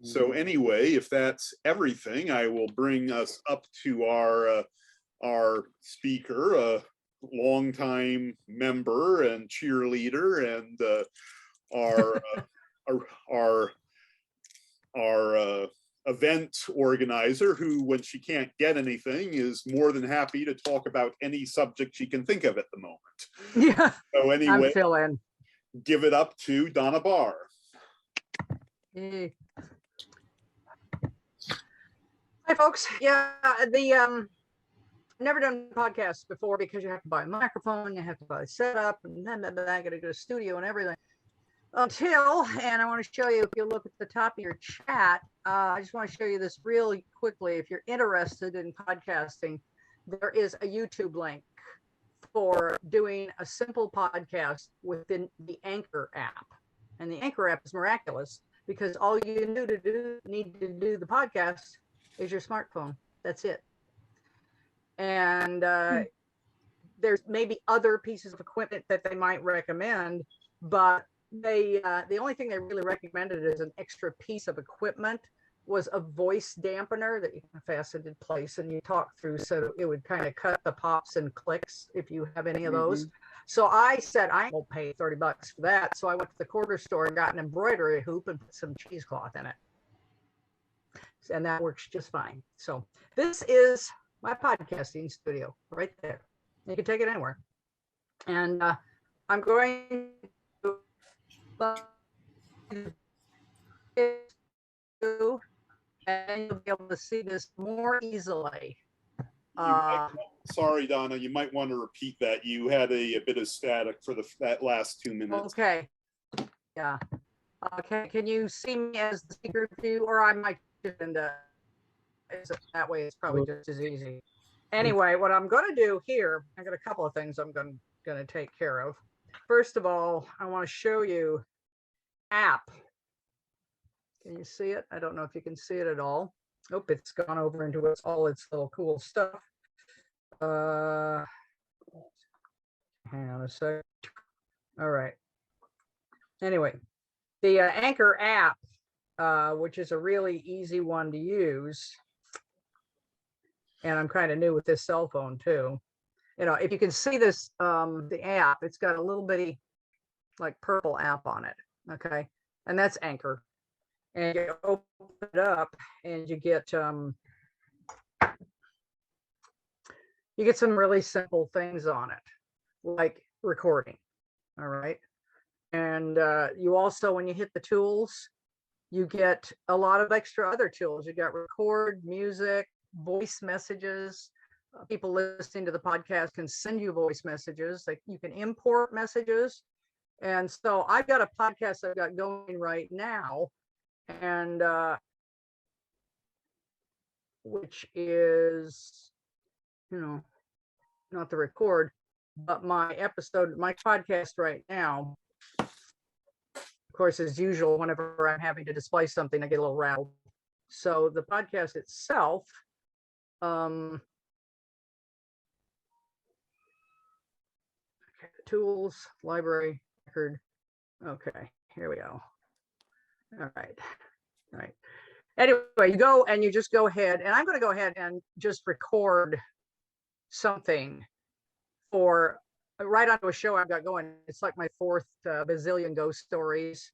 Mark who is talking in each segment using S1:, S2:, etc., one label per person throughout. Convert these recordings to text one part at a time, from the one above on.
S1: So anyway, if that's everything, I will bring us up to our speaker, a longtime member and cheerleader, and our event organizer, who, when she can't get anything, is more than happy to talk about any subject she can think of at the moment.
S2: Yeah.
S1: So anyway,
S2: I'm filling.
S1: Give it up to Donna Barr.
S2: Hey. Hi, folks. Yeah, never done podcasts before because you have to buy a microphone, you have to buy a setup, and then I got to go to studio and everything. And I want to show you, if you look at the top of your chat, I just want to show you this really quickly. If you're interested in podcasting, there is a YouTube link for doing a simple podcast within the Anchor app. And the Anchor app is miraculous because all you need to do the podcast is your smartphone. That's it. And there's maybe other pieces of equipment that they might recommend, but the only thing they really recommended as an extra piece of equipment was a voice dampener that you can fasten in place and you talk through, so it would kind of cut the pops and clicks if you have any of those. So I said I won't pay $30 for that. So I went to the quarter store and got an embroidery hoop and put some cheesecloth in it. And that works just fine. So this is my podcasting studio right there. You can take it anywhere. And I'm going to and you'll be able to see this more easily.
S1: Sorry, Donna, you might want to repeat that. You had a bit of static for that last 2 minutes.
S2: Okay. Yeah. Okay. Can you see me as the speaker view, or I might just that way? It's probably just as easy. Anyway, what I'm going to do here, I got a couple of things I'm going to take care of. First of all, I want to show you app. Can you see it? I don't know if you can see it at all. Oh, it's gone over into all its little cool stuff. Hang on a sec. All right. Anyway, the Anchor app, which is a really easy one to use. And I'm kind of new with this cell phone too. You know, if you can see this, the app, it's got a little bitty like purple app on it. Okay. And that's Anchor. And you open it up and you get some really simple things on it, like recording. All right. And you also, when you hit the tools, you get a lot of extra other tools. You got record, music, voice messages. People listening to the podcast can send you voice messages. Like you can import messages. And so I've got a podcast I've got going right now, and which is, you know, not the record, but my episode, my podcast right now. Of course, as usual, whenever I'm having to display something, I get a little rattled. So the podcast itself, okay, tools, library, record. Okay, here we go. All right. All right. Anyway, you go and you just go ahead, and I'm going to go ahead and just record something for right onto a show I've got going. It's like my fourth bazillion ghost stories.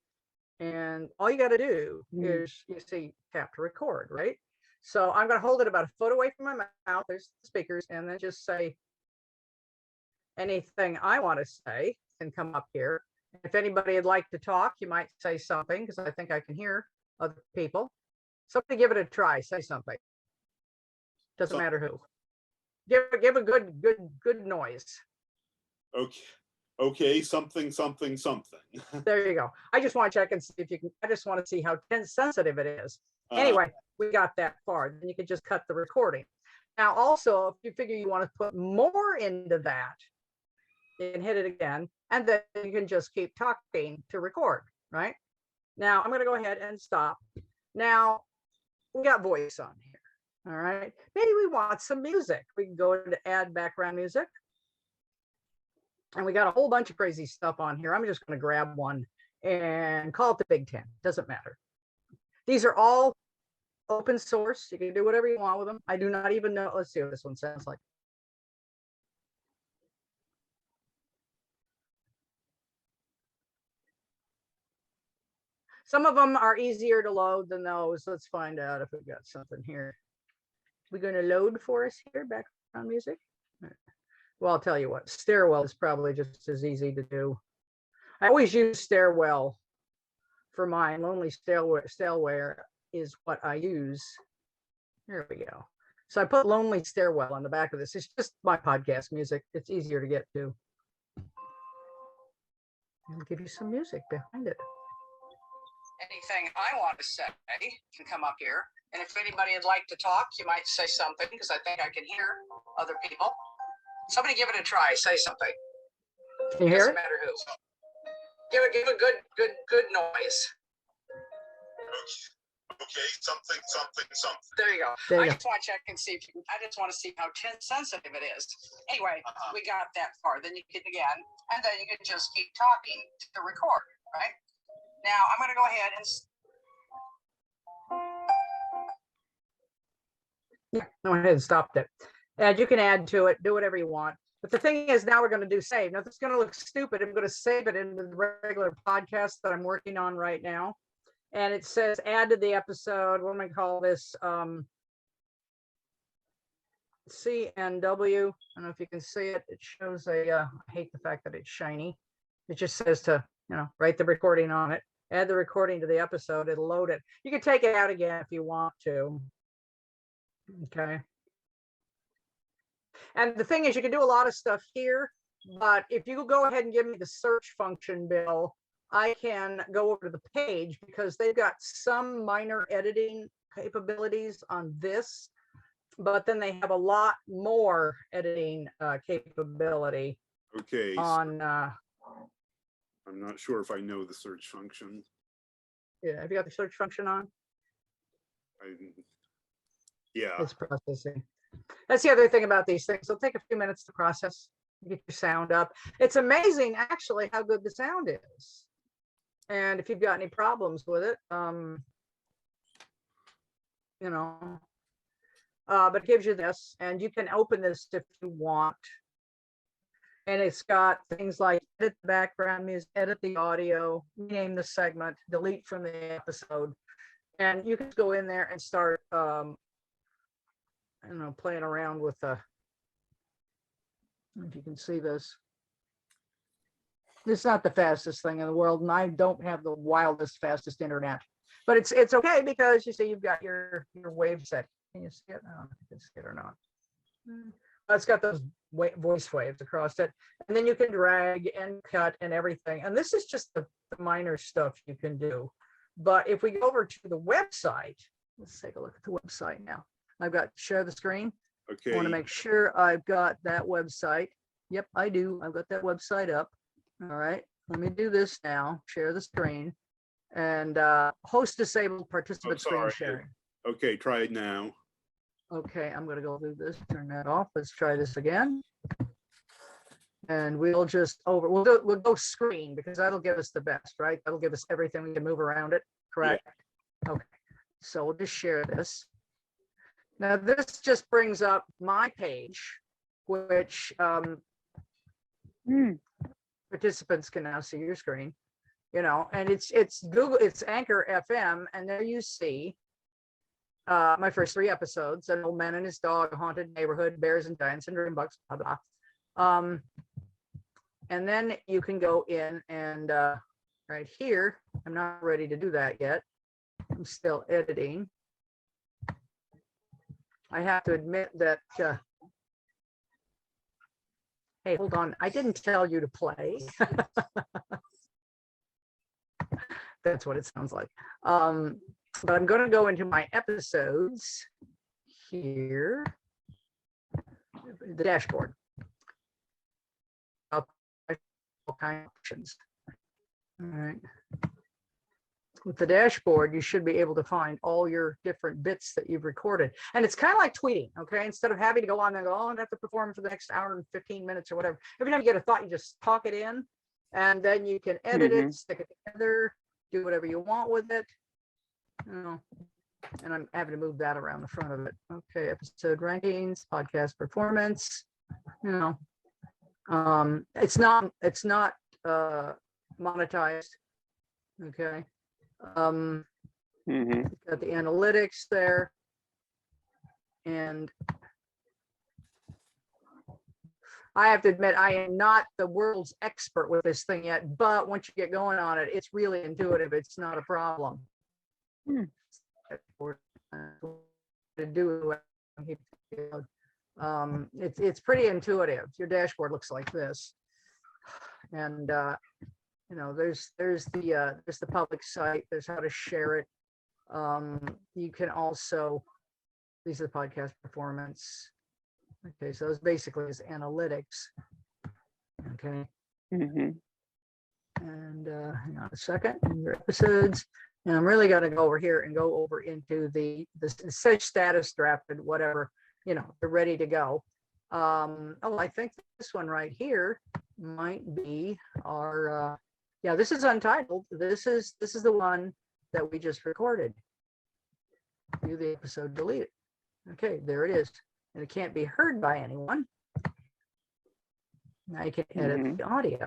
S2: And all you got to do is, you see, tap to record, right? So I'm going to hold it about a foot away from my mouth. There's the speakers, and then just say anything I want to say and come up here. If anybody would like to talk, you might say something, because I think I can hear other people. Somebody give it a try. Say something. Doesn't matter who. Give a good noise.
S1: Okay. Okay, something.
S2: There you go. I just want to check and see if you can. I just want to see how sensitive it is. Anyway, we got that far. Then you can just cut the recording. Now, also, if you figure you want to put more into that, you can hit it again, and then you can just keep talking to record, right? Now, I'm going to go ahead and stop. Now, we got voice on here, all right? Maybe we want some music. We can go into add background music. And we got a whole bunch of crazy stuff on here. I'm just going to grab one and call it the Big 10. Doesn't matter. These are all open source. You can do whatever you want with them. I do not even know. Let's see what this one sounds like. Some of them are easier to load than those. Let's find out if we've got something here. We're going to load for us here, background music. Well, I'll tell you what, Stairwell is probably just as easy to do. I always use Stairwell for mine. Lonely Stairwell is what I use. There we go. So I put Lonely Stairwell on the back of this. It's just my podcast music. It's easier to get to. I'll give you some music behind it. Anything I want to say can come up here. And if anybody would like to talk, you might say something because I think I can hear other people. Somebody give it a try. Say something. Can you hear it? Doesn't matter who. Give a good noise.
S3: Okay, something.
S2: There you go. I just want to check and see if you. I just want to see how sensitive it is. Anyway, we got that far. Then you can again, and then you can just keep talking to record. Right now, I'm going to go ahead and. Yeah, go ahead and stop it. And you can add to it, do whatever you want. But the thing is, now we're going to do save. Now, this is going to look stupid. I'm going to save it into the regular podcast that I'm working on right now. And it says add to the episode. What am I call this? CNW. I don't know if you can see it. It shows a, I hate the fact that it's shiny. It just says to, write the recording on it. Add the recording to the episode. It'll load it. You can take it out again if you want to. Okay. And the thing is, you can do a lot of stuff here, but if you go ahead and give me the search function, Bill, I can go over to the page because they've got some minor editing capabilities on this, but then they have a lot more editing capability.
S1: Okay.
S2: On
S1: I'm not sure if I know the search function.
S2: Yeah, have you got the search function on?
S1: Yeah.
S2: It's processing. That's the other thing about these things. It'll take a few minutes to process, get your sound up. It's amazing, actually, how good the sound is. And if you've got any problems with it, but it gives you this, and you can open this if you want. And it's got things like edit the background music, edit the audio, rename the segment, delete from the episode. And you can go in there and start playing around with if you can see this. It's not the fastest thing in the world, and I don't have the wildest, fastest internet. But it's okay because you see you've got your wave set. Can you see it? I don't know if you can see it or not. It's got those voice waves across it. And then you can drag and cut and everything. And this is just the minor stuff you can do. But if we go over to the website, let's take a look at the website now. I've got share the screen.
S1: Okay.
S2: I want to make sure I've got that website. Yep, I do. I've got that website up. All right. Let me do this now. Share the screen and host disabled participant screen sharing.
S1: Okay, try it now.
S2: Okay, I'm going to go do this. Turn that off. Let's try this again. And we'll just we'll go screen because that'll give us the best, right? That'll give us everything. We can move around it. Correct. Yeah. Okay. So we'll just share this. Now this just brings up my page, which participants can now see your screen, and it's Google, it's Anchor FM, and there you see my first 3 episodes: An Old Man and His Dog, A Haunted Neighborhood, Bears and Giants and Dream Bugs, blah blah. And then you can go in and right here. I'm not ready to do that yet. I'm still editing. I have to admit that. Hey, hold on. I didn't tell you to play. That's what it sounds like. But I'm going to go into my episodes here, the dashboard. All kinds of options. All right. With the dashboard, you should be able to find all your different bits that you've recorded. And it's kind of like tweeting, okay? Instead of having to go on and go, oh, I have to perform for the next hour and 15 minutes or whatever. Every time you get a thought, you just talk it in, and then you can edit it, stick it together, do whatever you want with it. And I'm having to move that around the front of it. Okay, episode rankings, podcast performance. It's not monetized. Okay. Got the analytics there, and I have to admit, I am not the world's expert with this thing yet, but once you get going on it, it's really intuitive. It's not a problem. To do it's pretty intuitive. Your dashboard looks like this, and there's the public site. There's how to share it. You can also, these are the podcast performance. Okay, so it's basically is analytics. Okay. And hang on a second, your episodes. And I'm really going to go over here and go over into the search status drafted, whatever, they're ready to go. I think this one right here might be our, this is untitled. This is the one that we just recorded. View the episode, delete it. Okay, there it is. And it can't be heard by anyone. Now you can edit the audio.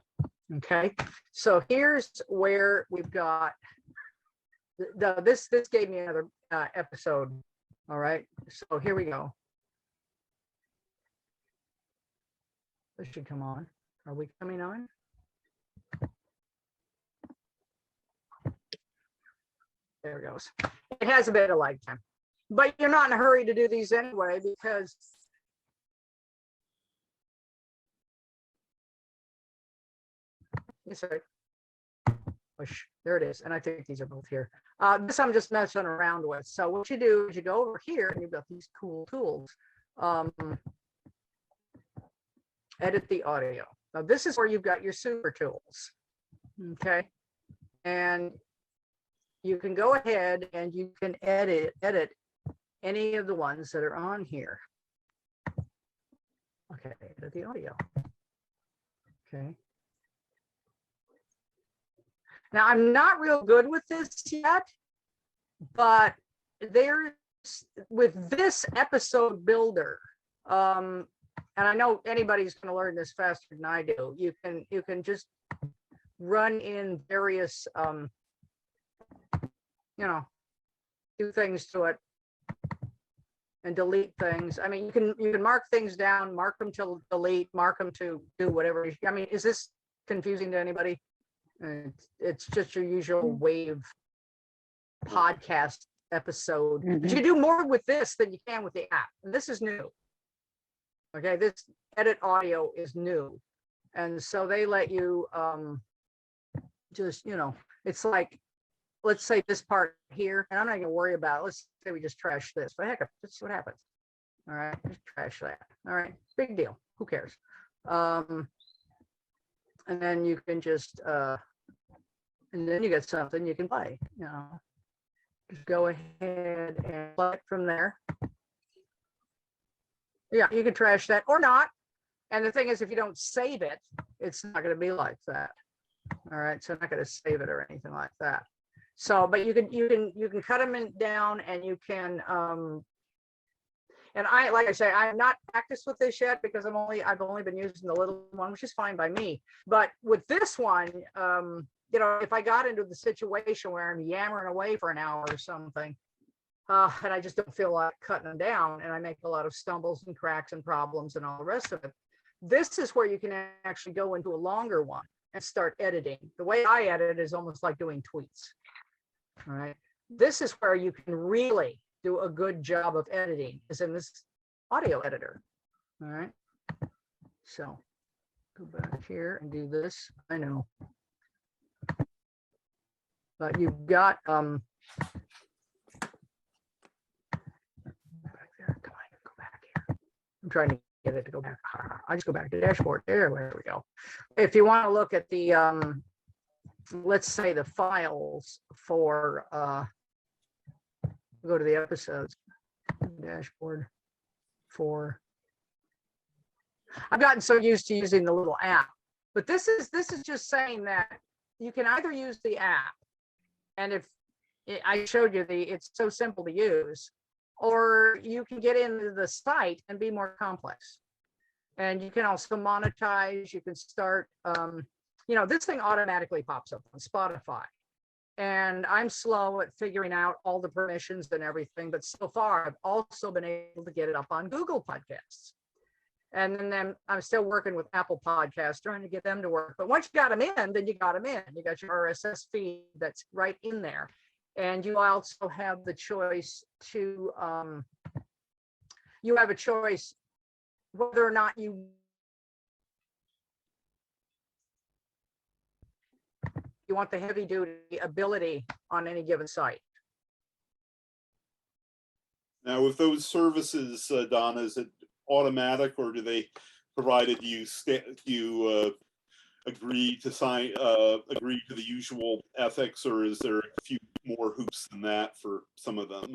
S2: Okay, so here's where we've got this gave me another episode. All right, so here we go. This should come on. Are we coming on? There it goes. It has a bit of lag time, but you're not in a hurry to do these anyway, because there it is. And I think these are both here. This I'm just messing around with. So what you do is you go over here and you've got these cool tools. Edit the audio. Now this is where you've got your super tools. Okay. And you can go ahead and you can edit any of the ones that are on here. Okay, edit the audio. Okay. Now I'm not real good with this yet, but there's with this episode builder, and I know anybody's going to learn this faster than I do. You can just run in various do things to it and delete things. I mean, you can mark things down, mark them to delete, mark them to do whatever. I mean, is this confusing to anybody? It's just your usual wave podcast episode. But you do more with this than you can with the app. And this is new. Okay, this edit audio is new. And so they let you just, it's like, let's say this part here, and I'm not going to worry about it. Let's say we just trash this. But heck, that's what happens. All right, just trash that. All right, big deal. Who cares? And then you can just, and then you get something you can play. Just go ahead and play it from there. Yeah, you can trash that or not. And the thing is, if you don't save it, it's not going to be like that. All right, so I'm not going to save it or anything like that. So, but you can cut them down, and you can. And like I say, I've not practiced with this yet because I've only been using the little one, which is fine by me. But with this one, if I got into the situation where I'm yammering away for an hour or something, and I just don't feel like cutting them down, and I make a lot of stumbles and cracks and problems and all the rest of it, this is where you can actually go into a longer one and start editing. The way I edit is almost like doing tweets. All right. This is where you can really do a good job of editing, is in this audio editor. All right. So go back here and do this. I know. But you've got back there. Come on, go back here. I'm trying to get it to go back. I just go back to the dashboard. There we go. If you want to look at the let's say the files for go to the episodes dashboard for. I've gotten so used to using the little app, but this is just saying that you can either use the app, and if I showed you it's so simple to use, or you can get into the site and be more complex. And you can also monetize. You can start, this thing automatically pops up on Spotify. And I'm slow at figuring out all the permissions and everything, but so far I've also been able to get it up on Google Podcasts. And then I'm still working with Apple Podcasts, trying to get them to work. But once you got them in, then you got them in. You got your RSS feed that's right in there. And you also have the choice to, whether or not you want the heavy duty ability on any given site.
S1: Now, with those services, Donna, is it automatic, or do they, provided you agree to the usual ethics, or is there a few more hoops than that for some of them?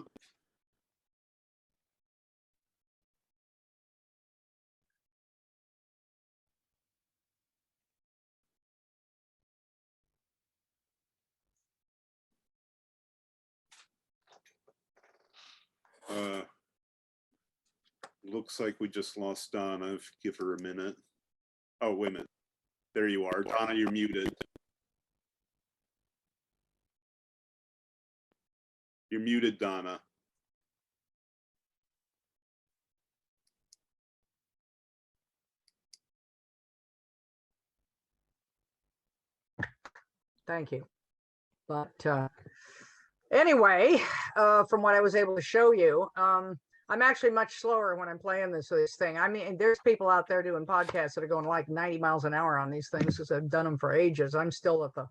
S1: Looks like we just lost Donna. Give her a minute. Oh, wait a minute. There you are. Donna, you're muted. You're muted, Donna.
S2: Thank you. But anyway, from what I was able to show you, I'm actually much slower when I'm playing this thing. I mean, there's people out there doing podcasts that are going like 90 miles an hour on these things because I've done them for ages. I'm still at the,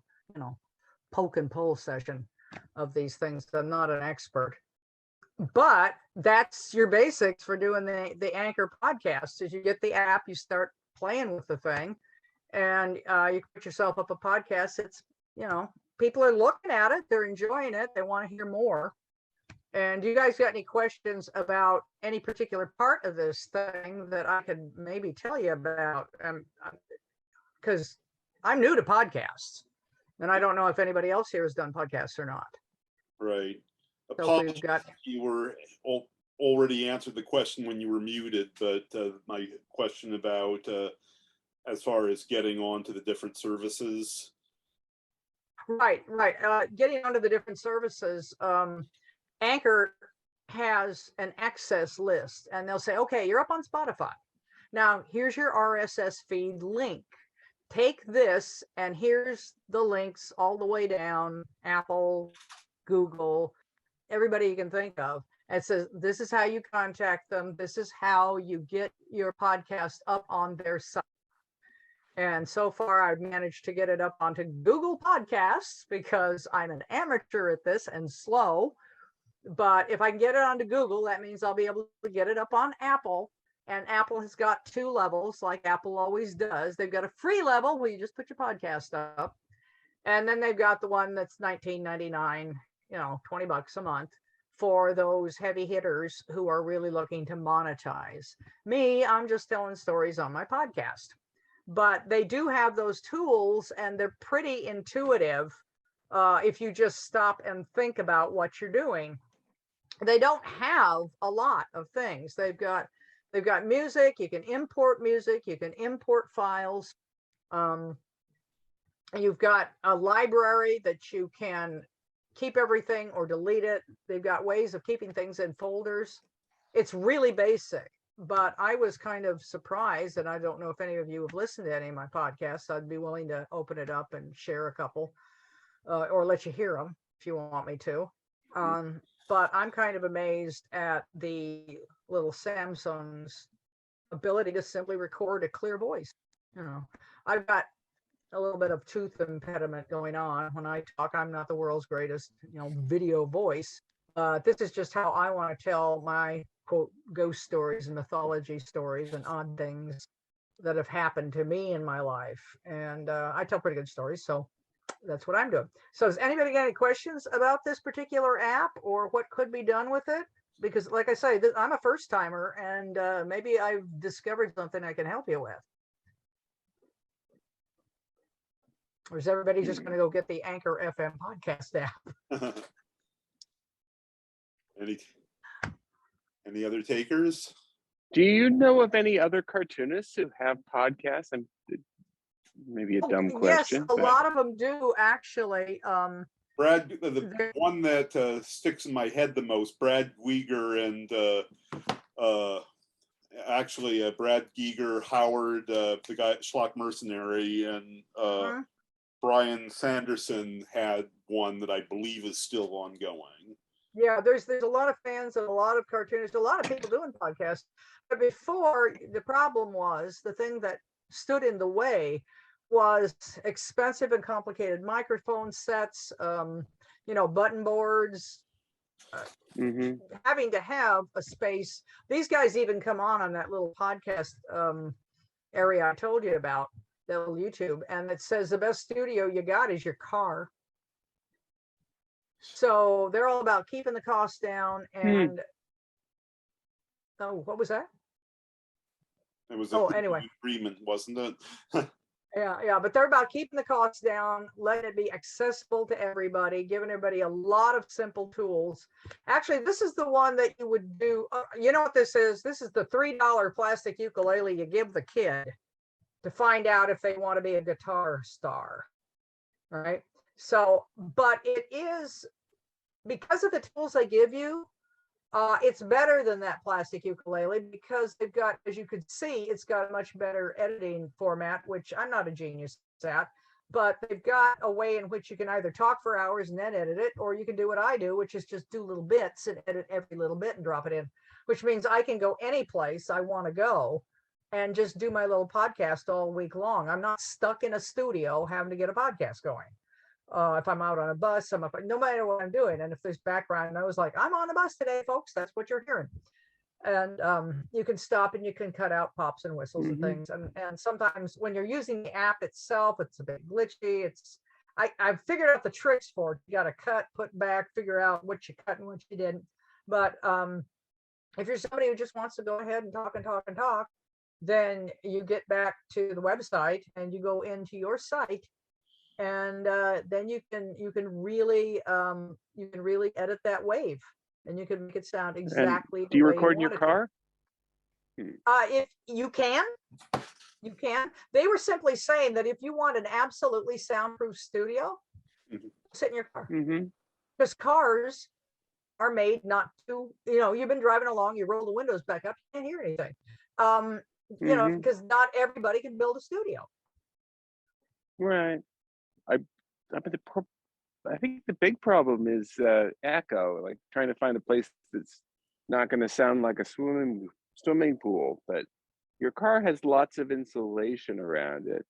S2: poke and pull session of these things. I'm not an expert. But that's your basics for doing the Anchor podcast. Is you get the app, you start playing with the thing, and you put yourself up a podcast. It's, people are looking at it, they're enjoying it, they want to hear more. And do you guys got any questions about any particular part of this thing that I could maybe tell you about? Because I'm new to podcasts, and I don't know if anybody else here has done podcasts or not.
S1: Right.
S2: So we've got.
S1: You were already answered the question when you were muted, but my question about as far as getting on to the different services.
S2: Right. Getting onto the different services. Anchor has an access list, and they'll say, okay, you're up on Spotify. Now, here's your RSS feed link. Take this, and here's the links all the way down, Apple, Google, everybody you can think of. And it says, this is how you contact them. This is how you get your podcast up on their site. And so far, I've managed to get it up onto Google Podcasts because I'm an amateur at this and slow. But if I can get it onto Google, that means I'll be able to get it up on Apple. And Apple has got two levels, like Apple always does. They've got a free level where you just put your podcast up. And then they've got the one that's $19.99, $20 a month for those heavy hitters who are really looking to monetize. Me, I'm just telling stories on my podcast. But they do have those tools, and they're pretty intuitive if you just stop and think about what you're doing. They don't have a lot of things. They've got music. You can import music. You can import files. You've got a library that you can keep everything or delete it. They've got ways of keeping things in folders. It's really basic, but I was kind of surprised, and I don't know if any of you have listened to any of my podcasts. I'd be willing to open it up and share a couple or let you hear them if you want me to. But I'm kind of amazed at the little Samsung's ability to simply record a clear voice. I've got a little bit of tooth impediment going on. When I talk, I'm not the world's greatest, video voice. This is just how I want to tell my quote ghost stories and mythology stories and odd things that have happened to me in my life. And I tell pretty good stories, so that's what I'm doing. So does anybody got any questions about this particular app or what could be done with it? Because like I say, I'm a first timer, and maybe I've discovered something I can help you with. Or is everybody just going to go get the Anchor FM podcast app?
S1: Any other takers?
S3: Do you know of any other cartoonists who have podcasts? And maybe a dumb question.
S2: Yes, a lot of them do actually.
S1: Brad, the one that sticks in my head the most, Brad Geiger and Brad Geiger, Howard, the guy at Schlock Mercenary, and Brian Sanderson had one that I believe is still ongoing.
S2: Yeah, there's a lot of fans and a lot of cartoonists, a lot of people doing podcasts. But before, the problem was, the thing that stood in the way was expensive and complicated microphone sets, button boards, having to have a space. These guys even come on that little podcast area I told you about, the little YouTube, and it says the best studio you got is your car. So they're all about keeping the costs down. And oh, what was that?
S1: It was
S2: anyway,
S1: agreement, wasn't it?
S2: Yeah, but they're about keeping the costs down, letting it be accessible to everybody, giving everybody a lot of simple tools. Actually, this is the one that you would do. You know what this is? This is the $3 plastic ukulele you give the kid to find out if they want to be a guitar star, right? So, but it is, because of the tools they give you, it's better than that plastic ukulele, because they've got, as you could see, it's got a much better editing format, which I'm not a genius at, but they've got a way in which you can either talk for hours and then edit it, or you can do what I do, which is just do little bits and edit every little bit and drop it in, which means I can go any place I want to go and just do my little podcast all week long. I'm not stuck in a studio having to get a podcast going. If I'm out on a bus, no matter what I'm doing. And if there's background, I was like, I'm on a bus today, folks. That's what you're hearing. And you can stop and you can cut out pops and whistles and things. And sometimes when you're using the app itself, it's a bit glitchy. I've figured out the tricks for it. You got to cut, put back, figure out what you cut and what you didn't. But if you're somebody who just wants to go ahead and talk, then you get back to the website and you go into your site. And then you can really edit that wave, and you can make it sound exactly.
S3: And do you record in your car?
S2: If you can, They were simply saying that if you want an absolutely soundproof studio, sit in your car, because cars are made not to. You've been driving along, you roll the windows back up, you can't hear anything. Because not everybody can build a studio.
S3: Right. I think the big problem is echo, like trying to find a place that's not going to sound like a swimming pool, but your car has lots of insulation around it.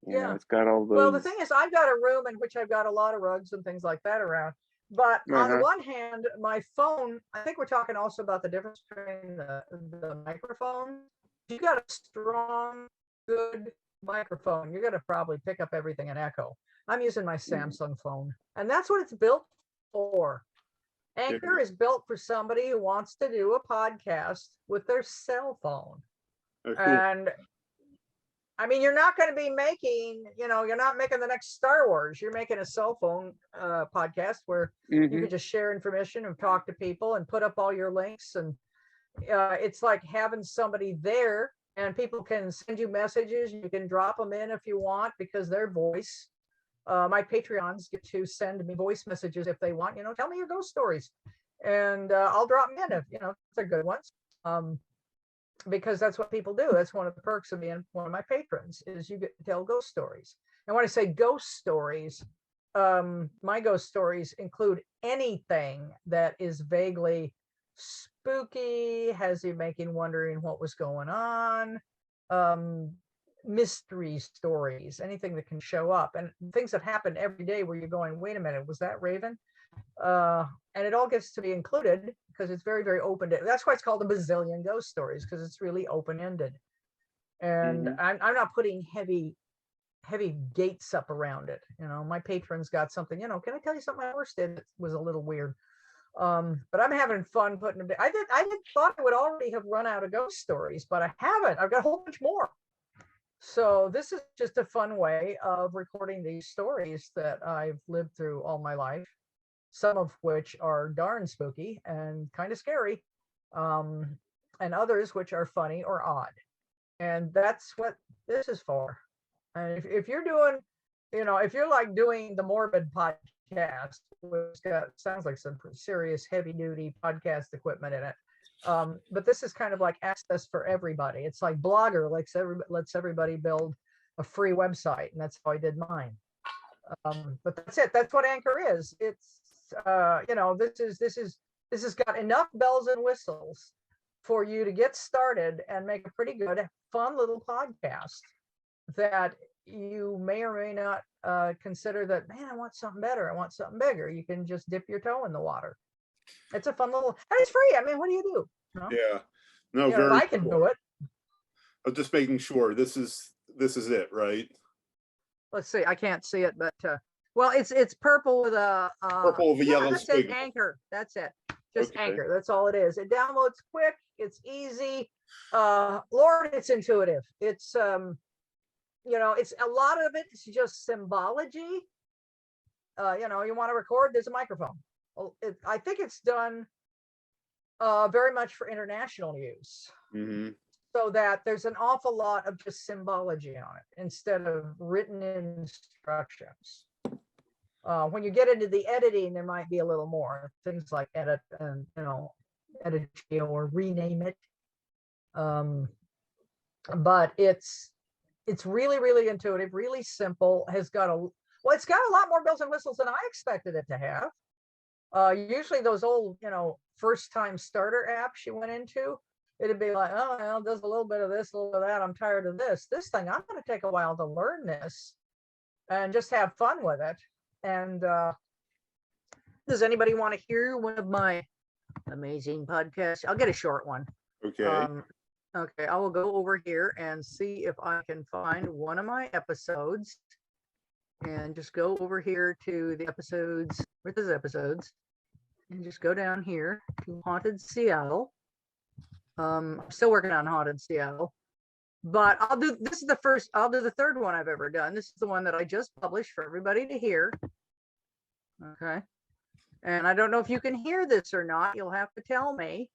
S3: You know, it's got all those.
S2: Well, the thing is, I've got a room in which I've got a lot of rugs and things like that around. But on the one hand, my phone, I think we're talking also about the difference between the microphone. You got a strong, good microphone, you're going to probably pick up everything in echo. I'm using my Samsung phone, and that's what it's built for. Anchor is built for somebody who wants to do a podcast with their cell phone. And I mean, you're not going to be making, you're not making the next Star Wars. You're making a cell phone podcast where you can just share information and talk to people and put up all your links. And it's like having somebody there, and people can send you messages. You can drop them in if you want, because their voice. My Patreons get to send me voice messages if they want, tell me your ghost stories, and I'll drop them in if, if they're good ones. Because that's what people do. That's one of the perks of being one of my patrons, is you get to tell ghost stories. And when I say ghost stories, my ghost stories include anything that is vaguely spooky, has you wondering what was going on, mystery stories, anything that can show up, and things that happen every day where you're going, wait a minute, was that Raven? And it all gets to be included because it's very, very open. That's why it's called a bazillion ghost stories, because it's really open-ended. And I'm not putting heavy gates up around it. My patrons got something, can I tell you something my horse did that was a little weird? But I'm having fun putting them. I thought I would already have run out of ghost stories, but I haven't. I've got a whole bunch more. So this is just a fun way of recording these stories that I've lived through all my life. some of which are darn spooky and kind of scary, and others which are funny or odd. And that's what this is for. And if you're doing, if you're like doing the morbid podcast, which sounds like some serious heavy duty podcast equipment in it. But this is kind of like access for everybody. It's like Blogger lets everybody build a free website, and that's how I did mine. But that's it. That's what Anchor is. It's this has got enough bells and whistles for you to get started and make a pretty good, fun little podcast that you may or may not consider that, man, I want something better. I want something bigger. You can just dip your toe in the water. It's a fun little, and it's free. I mean, what do you do?
S1: Yeah. No,
S2: very I can do it.
S1: I'm just making sure this is it, right?
S2: Let's see. I can't see it, but well, it's purple with a
S1: purple with a yellow squiggle.
S2: Anchor. That's it. Just
S1: Okay.
S2: Anchor. That's all it is. It downloads quick. It's easy. Lord, it's intuitive. It's it's a lot of it is just symbology. You want to record, there's a microphone. I think it's done very much for international use.
S1: Mm-hmm.
S2: So that there's an awful lot of just symbology on it instead of written instructions. When you get into the editing, there might be a little more things like edit and edit or rename it. But it's really, really intuitive, really simple. It's got a lot more bells and whistles than I expected it to have. Usually those old, first time starter apps you went into, it'd be like, oh, well, does a little bit of this, a little bit of that. I'm tired of this. This thing, I'm going to take a while to learn this and just have fun with it. And does anybody want to hear one of my amazing podcasts? I'll get a short one.
S1: Okay.
S2: Okay, I will go over here and see if I can find one of my episodes and just go over here to the episodes, where there's episodes, and just go down here to Haunted Seattle. I'm still working on Haunted Seattle, but I'll do the third one I've ever done. This is the one that I just published for everybody to hear. Okay. And I don't know if you can hear this or not. You'll have to tell me.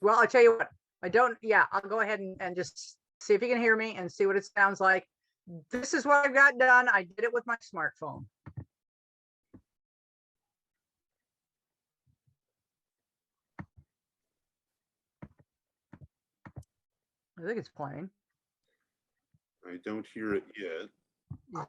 S2: Well, I'll tell you what, I'll go ahead and just see if you can hear me and see what it sounds like. This is what I've got done. I did it with my smartphone. I think it's playing.
S1: I don't hear it yet.
S2: Yeah.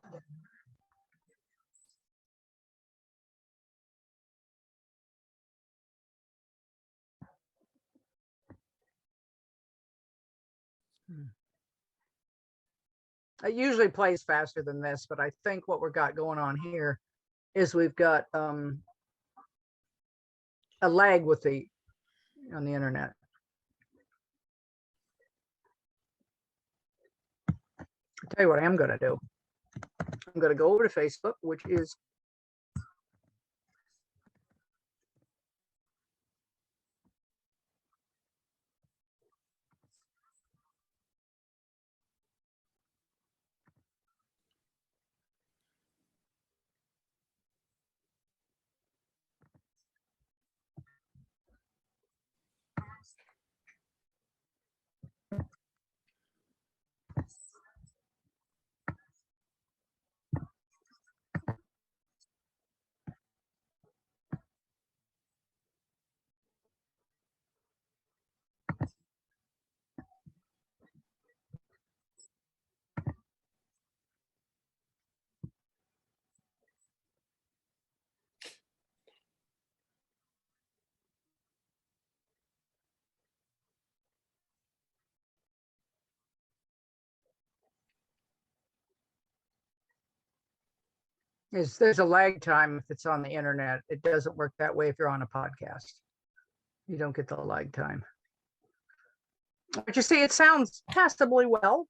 S2: It usually plays faster than this, but I think what we've got going on here is we've got a lag with on the internet. I'll tell you what I'm going to do. I'm going to go over to Facebook, which is there's a lag time if it's on the internet. It doesn't work that way if you're on a podcast. You don't get the lag time. But you see, it sounds passably well,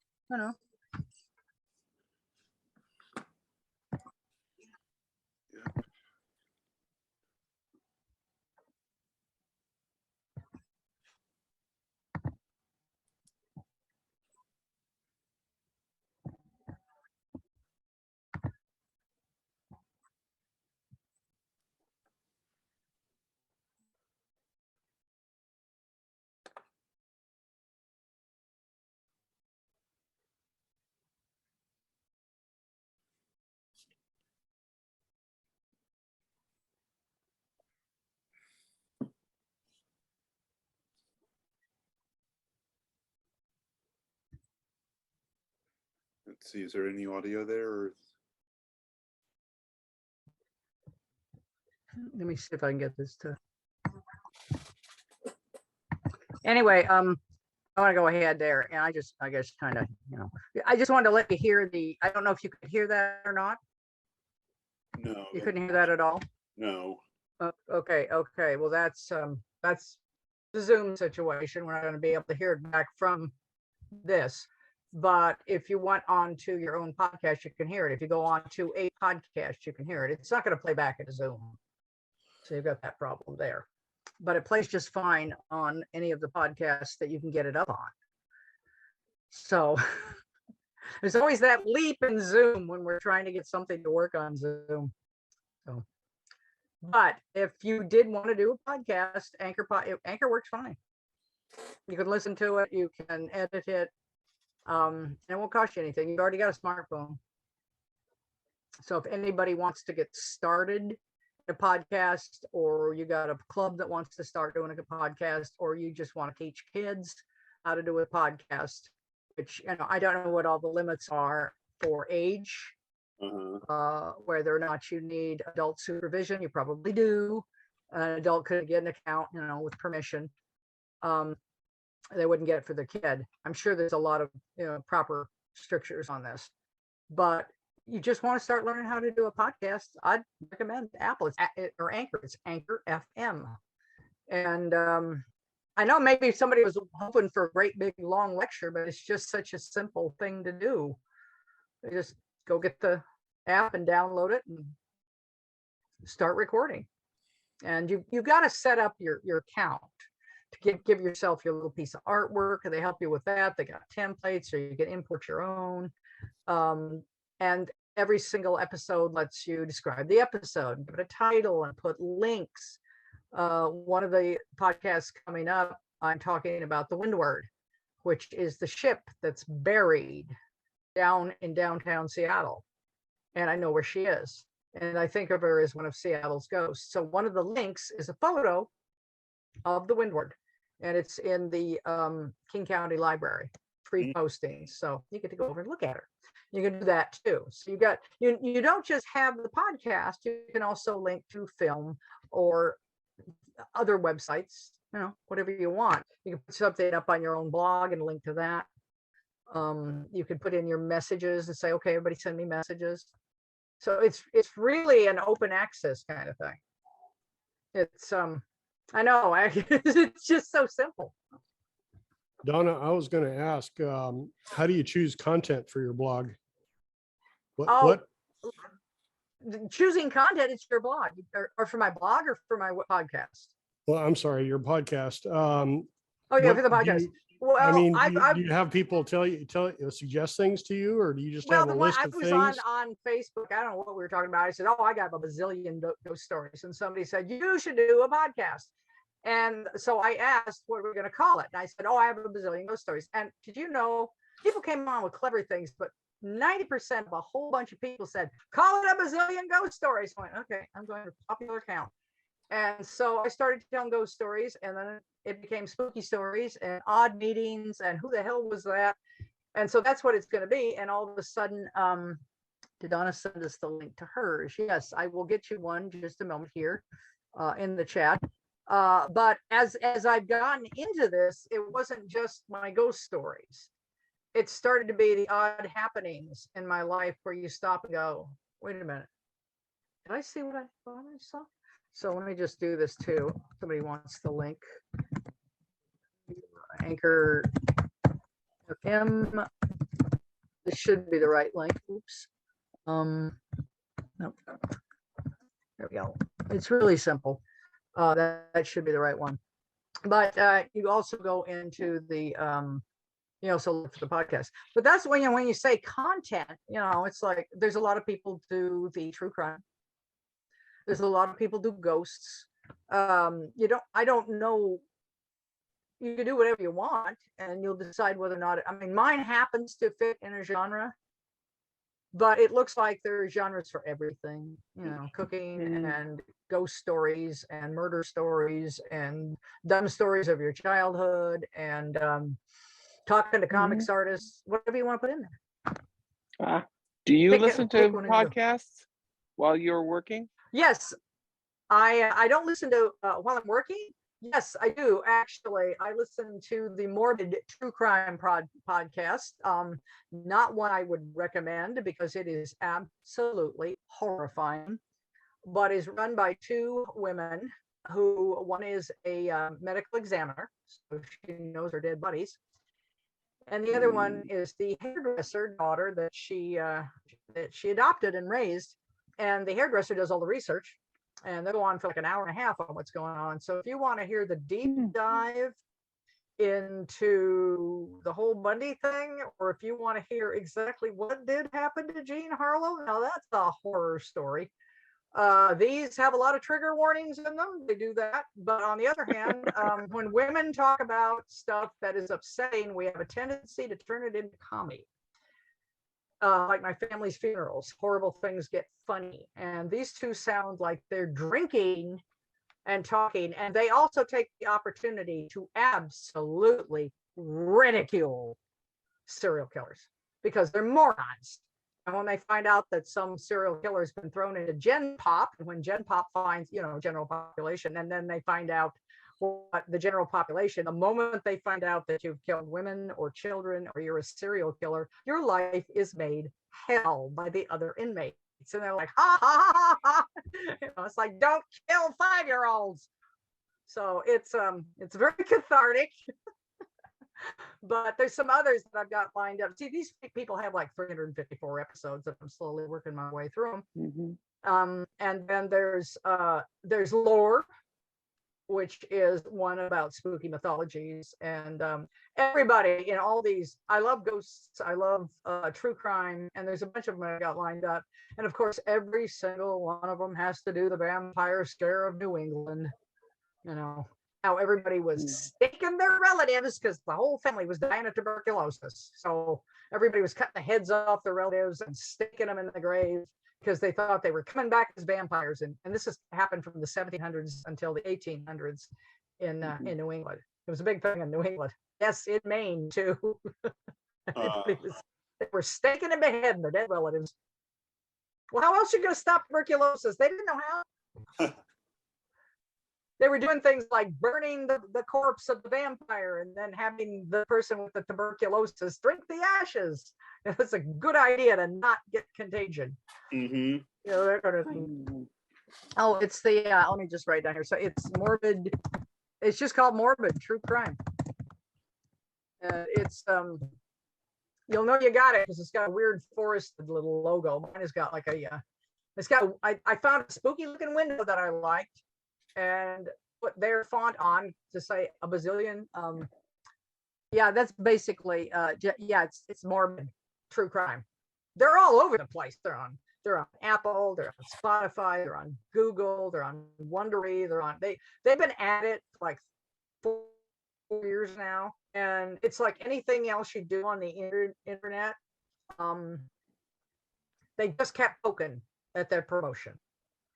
S1: Let's see, is there any audio there? Or...
S2: Let me see if I can get this to. Anyway, I want to go ahead there, and I guess kind of, I just wanted to let you hear I don't know if you could hear that or not.
S1: No.
S2: You couldn't hear that at all?
S1: No.
S2: Okay. Well, that's the Zoom situation. We're not going to be able to hear it back from this. But if you went on to your own podcast, you can hear it. If you go on to a podcast, you can hear it. It's not going to play back into Zoom. So you've got that problem there. But it plays just fine on any of the podcasts that you can get it up on. So there's always that leap in Zoom when we're trying to get something to work on Zoom. So, but if you did want to do a podcast, Anchor works fine. You can listen to it, you can edit it, and it won't cost you anything. You've already got a smartphone. So if anybody wants to get started a podcast, or you got a club that wants to start doing a podcast, or you just want to teach kids how to do a podcast, which, I don't know what all the limits are for age, whether or not you need adult supervision. You probably do. An adult could get an account, with permission. They wouldn't get it for their kid. I'm sure there's a lot of, proper strictures on this, but you just want to start learning how to do a podcast, I'd recommend Apple or Anchor. It's Anchor FM. And I know maybe somebody was hoping for a great big long lecture, but it's just such a simple thing to do. You just go get the app and download it and start recording. And you've got to set up your account to give yourself your little piece of artwork, and they help you with that. They got templates, or you can import your own. And every single episode lets you describe the episode, give it a title, and put links. One of the podcasts coming up, I'm talking about the Windward, which is the ship that's buried down in downtown Seattle. And I know where she is. And I think of her as one of Seattle's ghosts. So one of the links is a photo of the Windward, and it's in the King County Library, free posting. So you get to go over and look at her. You can do that too. So you don't just have the podcast, you can also link to film or other websites, whatever you want. You can put something up on your own blog and link to that. You can put in your messages and say, okay, everybody send me messages. So it's really an open access kind of thing. It's I know, it's just so simple.
S4: Donna, I was going to ask, how do you choose content for your blog? What?
S2: Choosing content, it's your blog, or for my blog, or for my podcast?
S4: Well, I'm sorry, your podcast.
S2: For the podcast.
S4: Do you have people suggest things to you, or do you just have a list of things?
S2: I was on Facebook. I don't know what we were talking about. I said, I got a bazillion ghost stories. And somebody said, you should do a podcast. And so I asked, what are we going to call it? And I said, I have a bazillion ghost stories. And did you know, people came on with clever things, but 90% of a whole bunch of people said, call it a bazillion ghost stories. I went, okay, I'm going to popular count. And so I started telling ghost stories, and then it became spooky stories and odd meetings and who the hell was that? And so that's what it's going to be. And all of a sudden, did Donna send us the link to hers? Yes, I will get you one just a moment here in the chat. But as I've gotten into this, it wasn't just my ghost stories. It started to be the odd happenings in my life where you stop and go, wait a minute, did I see what I thought I saw? So let me just do this too. Somebody wants the link. Anchor FM. This should be the right link. Oops. Nope. There we go. It's really simple. That should be the right one. But you also go into the so look for the podcast. But that's when you say content, it's like there's a lot of people do the true crime. There's a lot of people do ghosts. I don't know. You can do whatever you want, and you'll decide whether or not. Mine happens to fit in a genre, but it looks like there are genres for everything. Cooking and ghost stories and murder stories and dumb stories of your childhood and talking to comics artists, whatever you want to put in there.
S3: Ah, do you listen to
S2: pick one and go.
S3: podcasts while you're working?
S2: Yes, I don't listen to while I'm working. Yes, I do actually. I listen to the Morbid True Crime podcast. Not one I would recommend because it is absolutely horrifying, but is run by two women who one is a medical examiner, so she knows her dead bodies, and the other one is the hairdresser daughter that she adopted and raised, and the hairdresser does all the research, and they'll go on for like an hour and a half on what's going on. So if you want to hear the deep dive into the whole Bundy thing, or if you want to hear exactly what did happen to Jean Harlow, now that's a horror story. These have a lot of trigger warnings in them. They do that. But on the other hand, when women talk about stuff that is upsetting, we have a tendency to turn it into comedy. Like my family's funerals, horrible things get funny. And these two sound like they're drinking and talking. And they also take the opportunity to absolutely ridicule serial killers because they're morons. And when they find out that some serial killer has been thrown into Gen Pop, and when Gen Pop finds, general population, and then they find out what the general population, the moment they find out that you've killed women or children or you're a serial killer, your life is made hell by the other inmates. And they're like, ha, ha, ha, ha. It's like, don't kill 5-year-olds. So it's very cathartic. But there's some others that I've got lined up. See, these people have like 354 episodes that I'm slowly working my way through them. And then there's Lore, which is one about spooky mythologies, and everybody in all these. I love ghosts. I love true crime, and there's a bunch of them I got lined up. And of course, every single one of them has to do the vampire scare of New England. How everybody was staking their relatives because the whole family was dying of tuberculosis. So everybody was cutting the heads off their relatives and sticking them in the grave because they thought they were coming back as vampires. And this has happened from the 1700s until the 1800s in New England. It was a big thing in New England. Yes, in Maine too. They were staking and beheading their dead relatives. Well, how else are you going to stop tuberculosis? They didn't know how. They were doing things like burning the corpse of the vampire and then having the person with the tuberculosis drink the ashes. It's a good idea to not get contagion. That kind of thing. Oh, it's the, let me just write down here. So it's Morbid. It's just called Morbid True Crime. It's, you'll know you got it because it's got a weird forested little logo. Mine has got like I found a spooky looking window that I liked and put their font on to say a bazillion. That's basically it's Morbid True Crime. They're all over the place. They're on Apple, they're on Spotify, they're on Google, they're on Wondery, they've been at it for like 4 years now, and it's like anything else you do on the internet. They just kept poking at their promotion,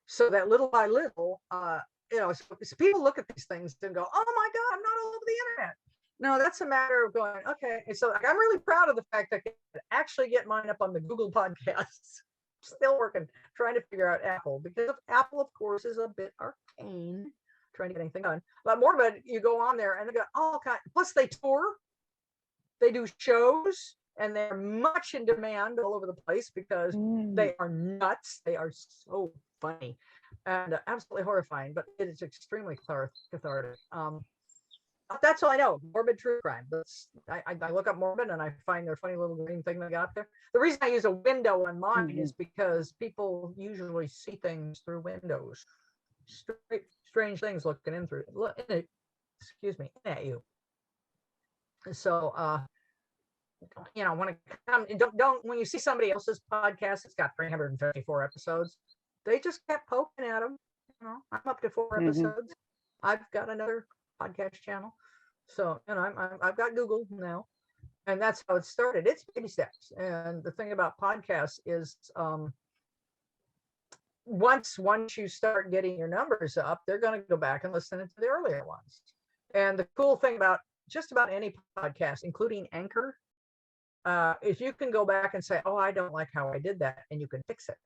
S2: so that little by little, so people look at these things and go, "Oh my God, I'm not all over the internet." No, that's a matter of going, okay. And so I'm really proud of the fact that I can actually get mine up on the Google Podcasts. Still working, trying to figure out Apple, because Apple, of course, is a bit arcane trying to get anything done. But Morbid, you go on there and they got all kinds. Plus, they tour, they do shows, and they're much in demand all over the place because they are nuts. They are so funny and absolutely horrifying, but it is extremely cathartic. That's all I know. Morbid True Crime. I look up Morbid and I find their funny little green thing they got there. The reason I use a window on mine is because people usually see things through windows. Strange things looking in through it. Excuse me, in at you. So when it comes, don't when you see somebody else's podcast, it's got 354 episodes. They just kept poking at them. I'm up to 4 episodes. I've got another podcast channel, so I've got Google now, and that's how it started. It's baby steps. And the thing about podcasts is once you start getting your numbers up, they're going to go back and listen to the earlier ones. And the cool thing about just about any podcast, including Anchor, is you can go back and say, oh, I don't like how I did that, and you can fix it.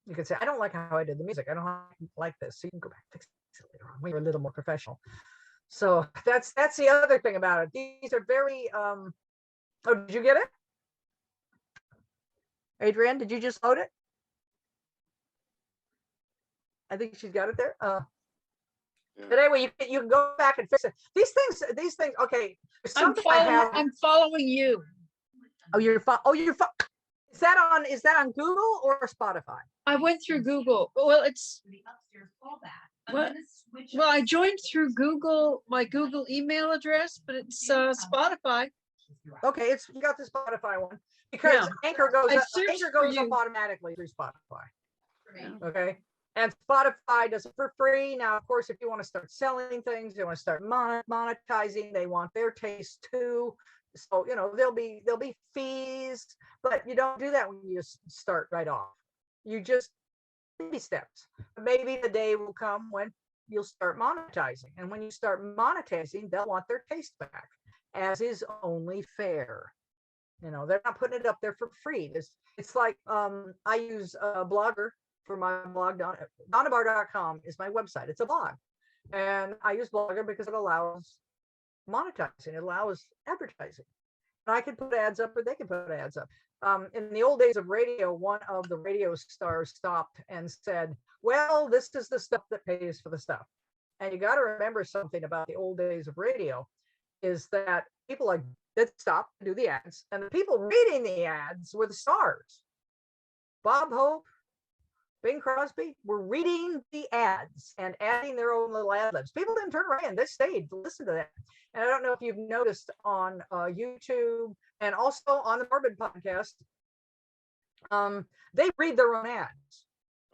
S2: You can say, I don't like how I did the music. I don't like this. So you can go back and fix it later on when you're a little more professional. So that's the other thing about it. These are very, oh, did you get it? Adrienne, did you just load it? I think she's got it there.
S1: Yeah.
S2: But anyway, you can go back and fix it. These things, okay.
S5: I'm following you.
S2: Oh, you're is that on Google or Spotify?
S5: I went through Google. Well, it's well, I joined through Google, my Google email address, but it's Spotify.
S2: Okay, you got the Spotify one because
S5: Yeah.
S2: Anchor goes
S5: I
S2: up,
S5: searched
S2: Anchor
S5: for
S2: goes up
S5: you.
S2: automatically through Spotify. Okay. And Spotify does it for free. Now, of course, if you want to start selling things, they want to start monetizing, they want their taste too. So, there'll be fees, but you don't do that when you start right off. You just baby steps. Maybe the day will come when you'll start monetizing. And when you start monetizing, they'll want their taste back, as is only fair. They're not putting it up there for free. It's like I use a Blogger for my blog. DonnaBarr.com is my website. It's a blog. And I use Blogger because it allows monetizing. It allows advertising. And I can put ads up or they can put ads up. In the old days of radio, one of the radio stars stopped and said, well, this is the stuff that pays for the stuff. And you got to remember something about the old days of radio is that people did stop to do the ads, and the people reading the ads were the stars. Bob Hope, Bing Crosby were reading the ads and adding their own little ad libs. People didn't turn around; they stayed to listen to that. And I don't know if you've noticed on YouTube and also on the Morbid podcast, they read their own ads.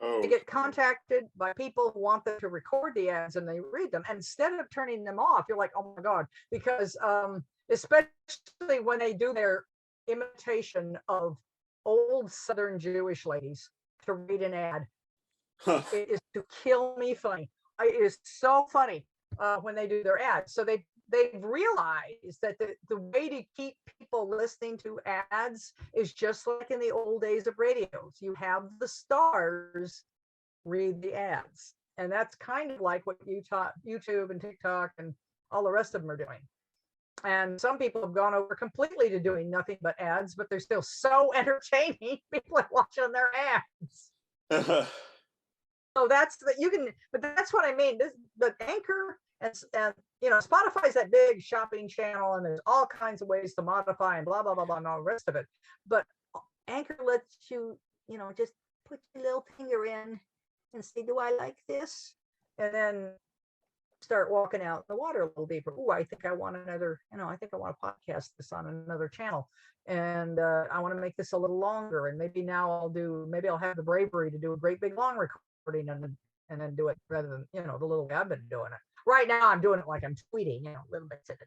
S1: Oh,
S2: They get contacted by people who want them to record the ads, and they read them. And instead of turning them off, you're like, oh my God, because especially when they do their imitation of old Southern Jewish ladies to read an ad, it is to kill me funny. It is so funny when they do their ads. So they've realized that the way to keep people listening to ads is just like in the old days of radios. You have the stars read the ads. And that's kind of like what YouTube and TikTok and all the rest of them are doing. And some people have gone over completely to doing nothing but ads, but they're still so entertaining. People are watching their ads. So that's but that's what I mean. The Anchor and Spotify is that big shopping channel, and there's all kinds of ways to modify and blah blah blah blah and all the rest of it. But Anchor lets you, just put your little finger in and say, do I like this? And then start walking out in the water a little deeper. Oh, I think I want another, I think I want to podcast this on another channel. And I want to make this a little longer. And maybe now I'll have the bravery to do a great big long recording and then do it rather than, the little way I've been doing it. Right now I'm doing it like I'm tweeting, little bits at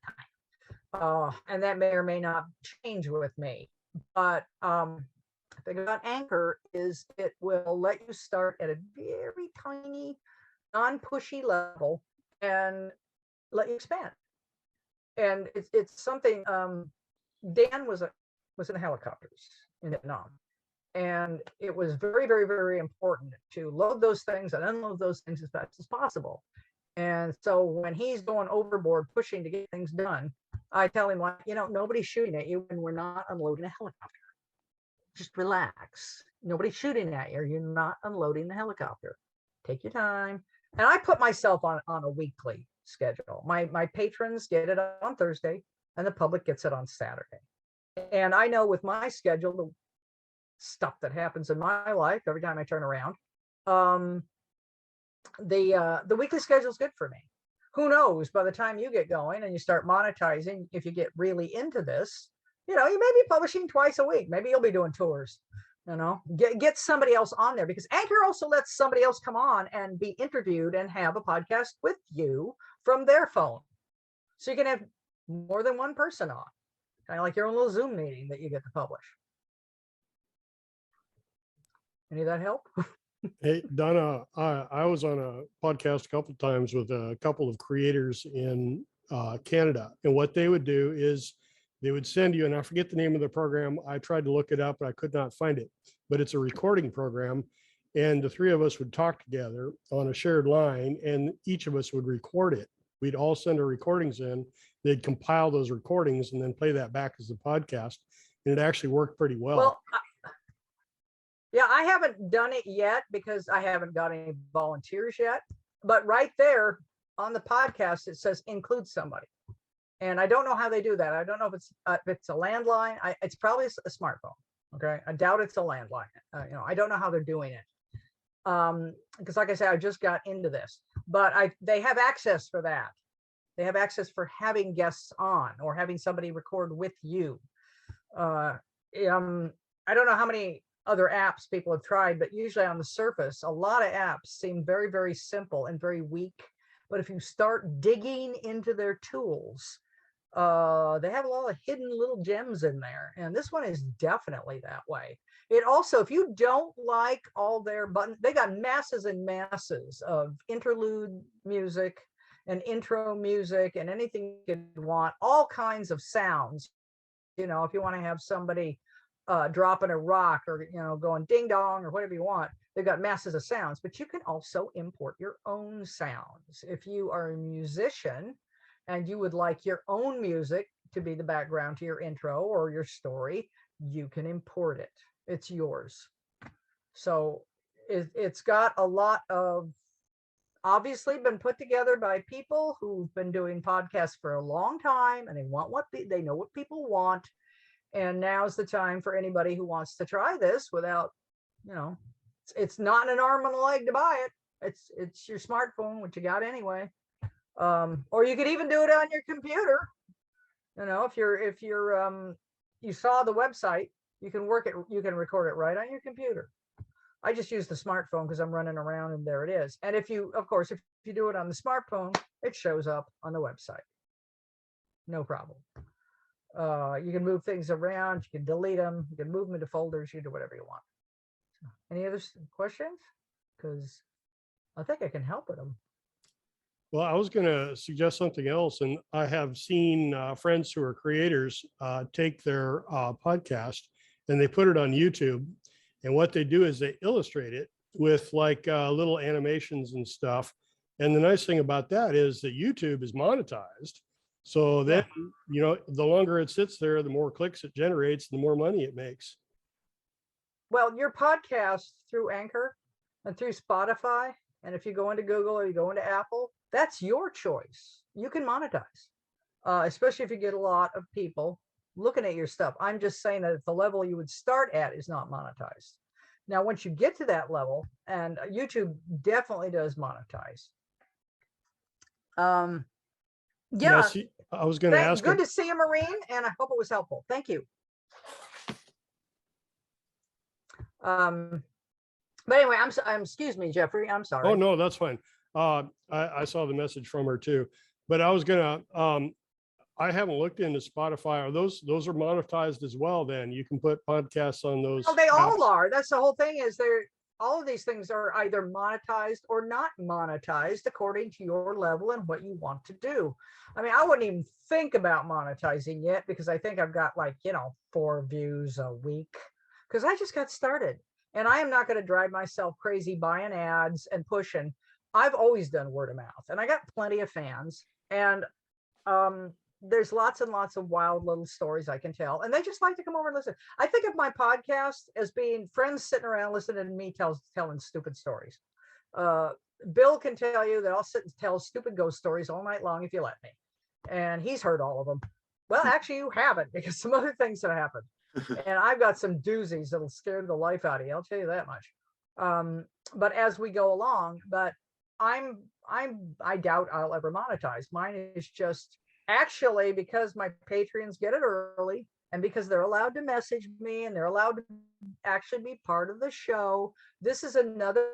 S2: a time. And that may or may not change with me. But the thing about Anchor is it will let you start at a very tiny, non-pushy level and let you expand. And it's something. Dan was in helicopters in Vietnam, and it was very, very, very important to load those things and unload those things as fast as possible. And so when he's going overboard pushing to get things done, I tell him, nobody's shooting at you when we're not unloading a helicopter. Just relax. Nobody's shooting at you. You're not unloading the helicopter. Take your time. And I put myself on a weekly schedule. My patrons get it on Thursday, and the public gets it on Saturday. And I know with my schedule, the stuff that happens in my life every time I turn around, the weekly schedule is good for me. Who knows? By the time you get going and you start monetizing, if you get really into this, you may be publishing twice a week. Maybe you'll be doing tours. Get somebody else on there, because Anchor also lets somebody else come on and be interviewed and have a podcast with you from their phone. So you can have more than one person on, kind of like your own little Zoom meeting that you get to publish. Any of that help?
S4: Hey, Donna, I was on a podcast a couple of times with a couple of creators in Canada. And what they would do is they would send you, and I forget the name of the program. I tried to look it up, but I could not find it. But it's a recording program. And the three of us would talk together on a shared line, and each of us would record it. We'd all send our recordings in. They'd compile those recordings and then play that back as a podcast. And it actually worked pretty well.
S2: Well, yeah, I haven't done it yet because I haven't got any volunteers yet. But right there on the podcast, it says include somebody. And I don't know how they do that. I don't know if it's a landline. It's probably a smartphone. Okay, I doubt it's a landline. I don't know how they're doing it. Because like I said, I just got into this, but they have access for that. They have access for having guests on or having somebody record with you. I don't know how many other apps people have tried, but usually on the surface, a lot of apps seem very, very simple and very weak. But if you start digging into their tools, they have a lot of hidden little gems in there. And this one is definitely that way. It also, if you don't like all their buttons, they got masses and masses of interlude music and intro music and anything you want, all kinds of sounds. If you want to have somebody dropping a rock or, going ding dong or whatever you want, they've got masses of sounds, but you can also import your own sounds. If you are a musician and you would like your own music to be the background to your intro or your story, you can import it. It's yours. So it's got a lot of, obviously been put together by people who've been doing podcasts for a long time, and they know what people want. And now's the time for anybody who wants to try this without, it's not an arm and a leg to buy it. It's your smartphone, which you got anyway. Or you could even do it on your computer. If you saw the website, you can record it right on your computer. I just use the smartphone because I'm running around and there it is. And if you do it on the smartphone, it shows up on the website. No problem. You can move things around, you can delete them, you can move them into folders, you can do whatever you want. Any other questions? Because I think I can help with them.
S4: Well, I was going to suggest something else, and I have seen friends who are creators take their podcast and they put it on YouTube. And what they do is they illustrate it with like little animations and stuff. And the nice thing about that is that YouTube is monetized. So then, the longer it sits there, the more clicks it generates, the more money it makes.
S2: Well, your podcast through Anchor and through Spotify, and if you go into Google or you go into Apple, that's your choice. You can monetize, especially if you get a lot of people looking at your stuff. I'm just saying that at the level you would start at is not monetized. Now, once you get to that level, and YouTube definitely does monetize. Yeah.
S4: Yes, I was going to ask.
S2: Good to see you, Maureen, and I hope it was helpful. Thank you. But anyway, excuse me, Jeffrey. I'm sorry.
S4: Oh no, that's fine. I saw the message from her too, but I was gonna. I haven't looked into Spotify. Are those are monetized as well? Then you can put podcasts on those.
S2: Oh, they all are. That's the whole thing. All of these things are either monetized or not monetized according to your level and what you want to do. I mean, I wouldn't even think about monetizing yet because I think I've got 4 views a week because I just got started, and I am not going to drive myself crazy buying ads and pushing. I've always done word of mouth, and I got plenty of fans, and there's lots and lots of wild little stories I can tell, and they just like to come over and listen. I think of my podcast as being friends sitting around listening to me telling stupid stories. Bill can tell you that I'll sit and tell stupid ghost stories all night long if you let me, and he's heard all of them. Well, actually, you haven't, because some other things have happened, and I've got some doozies that'll scare the life out of you. I'll tell you that much. But as we go along, I doubt I'll ever monetize. Mine is just actually because my patrons get it early, and because they're allowed to message me and they're allowed to actually be part of the show. This is another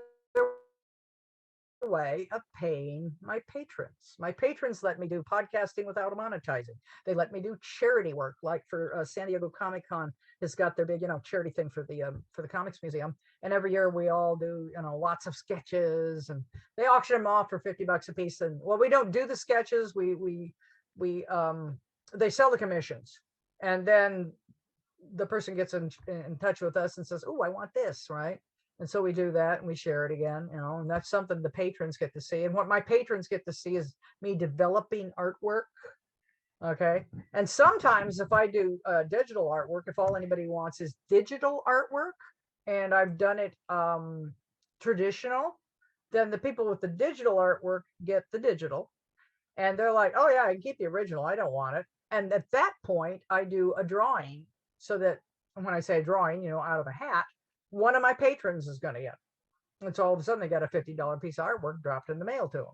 S2: way of paying my patrons. My patrons let me do podcasting without monetizing. They let me do charity work, like for San Diego Comic-Con has got their big, charity thing for the Comics Museum. And every year we all do, lots of sketches, and they auction them off for $50 a piece. And well, we don't do the sketches. They sell the commissions, And then the person gets in touch with us and says, oh, I want this, right? And so we do that and we share it again, and that's something the patrons get to see. And what my patrons get to see is me developing artwork. Okay. And sometimes if I do digital artwork, if all anybody wants is digital artwork, and I've done it traditional, then the people with the digital artwork get the digital. And they're like, oh yeah, I can keep the original. I don't want it. And at that point, I do a drawing so that when I say drawing, out of a hat, one of my patrons is going to get it. And so all of a sudden they got a $50 piece of artwork dropped in the mail to them